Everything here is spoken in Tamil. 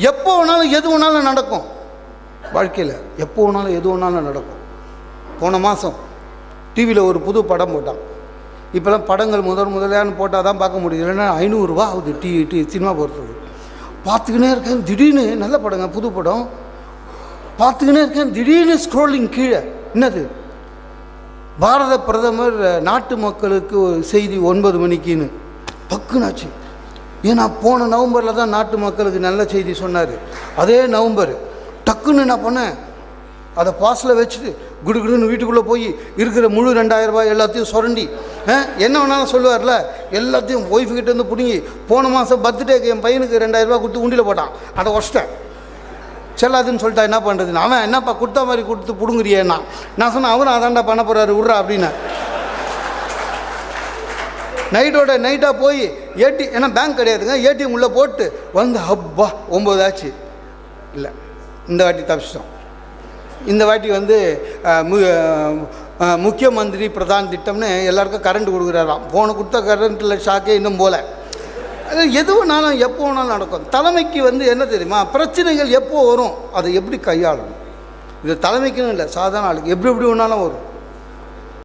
எப்போ வேணாலும் எது வேணாலும் நடக்கும் வாழ்க்கையில், எப்போ வேணாலும் எது வேணாலும் நடக்கும். போன மாதம் டிவியில் ஒரு புது படம் போட்டான். இப்போல்லாம் படங்கள் முதலையான்னு போட்டால் தான் பார்க்க முடியுது, இல்லைன்னா 500 ரூபா ஆகுது சினிமா போகிறதுக்கு. பார்த்துக்கினே இருக்கேன், திடீர்னு நல்ல படங்க, புது படம் பார்த்துக்கினே இருக்கேன், திடீர்னு ஸ்க்ரோலிங் கீழே என்னது பாரத பிரதமர் நாட்டு மக்களுக்கு ஒரு செய்தி 9 மணிக்குன்னு பக்குனாச்சு. ஏன்னா போன நவம்பரில் தான் நாட்டு மக்களுக்கு நல்ல செய்தி சொன்னார். அதே நவம்பர் டக்குன்னு என்ன பண்ணேன், அதை பாஸில் வச்சுட்டு குடுகுடுன்னு வீட்டுக்குள்ளே போய் இருக்கிற முழு 2000 ரூபாய் எல்லாத்தையும் சுரண்டி, என்ன வேணாலும் சொல்லுவார்ல, எல்லாத்தையும் ஒய்ஃபுக்கிட்டேருந்து பிடுங்கி போன மாதம் பர்த்டேக்கு என் பையனுக்கு 2000 ரூபா கொடுத்து உண்டியில் போட்டான். அதை உடச்சிட்டேன். செல்லாதுன்னு சொல்லிட்டா என்ன பண்ணுறதுன்னு. அவன் என்னப்பா கொடுத்த மாதிரி கொடுத்து பிடுங்குறியேன்னா, நான் சொன்னேன் அவரும் அதான்டா பண்ண போகிறாரு விட்றா அப்படின்னு. நைட்டாக போய் ஏன்னா பேங்க் கிடையாதுங்க, ஏடிஎம் உள்ளே போட்டு வந்து ஹப்பா 9 ஆச்சு. இல்லை, இந்த வாட்டி தப்பிச்சிட்டோம். இந்த வாட்டி வந்து முக்கிய மந்திரி பிரதான் திட்டம்னு எல்லாருக்கும் கரண்ட் கொடுக்குறாராம். போன கொடுத்த கரண்ட்டில் ஷாக்கே இன்னும் போல. அது எது வேணாலும் எப்போ வேணாலும் நடக்கும். தலைமைக்கு வந்து என்ன தெரியுமா, பிரச்சனைகள் எப்போ வரும், அதை எப்படி கையாளணும். இது தலைமைக்குன்னு இல்லை, சாதாரண ஆளுக்கு எப்படி வேணாலும் வரும்.